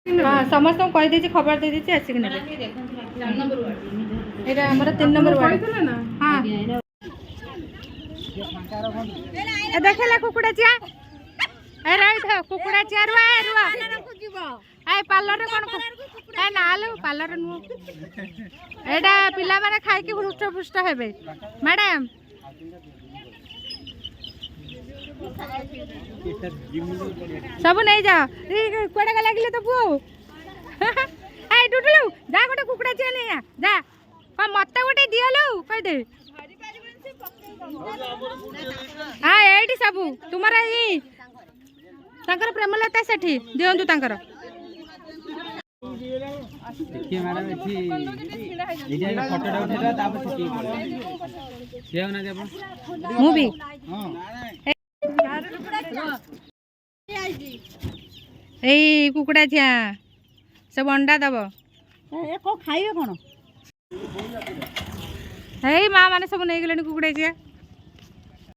हाँ समस्त कही दे खबर दे दीजिए आसिक ने ये आम 3 नंबर वार्ड हाँ देखला कुकुड़ा चिया ए रही था कुकुड़ा चिया रुआ रुआ ए पार्लर रे कोन ए नाले पार्लर नु एडा पिला माने खाई के हुष्ट पुष्ट हेबे मैडम सब नहीं जा कोड़ा का लागले तो पुओ ए टुटलू जा गोटे कुकुड़ा चिया नहीं जा का मत गोटे दियलु कह दे हाँ एठी सबू तुमरा ही तांकर प्रेमलता सेठी दियंतु तांकर देखिए मैडम एठी एटा फोटोटा उठेला तापर सेठी देव ना देव मु भी हां ए कुकुड़ा छिया सब अंडा दब ए को खाइबे कोन हे माँ माने सब नहीं गले कुकुड़ा छिया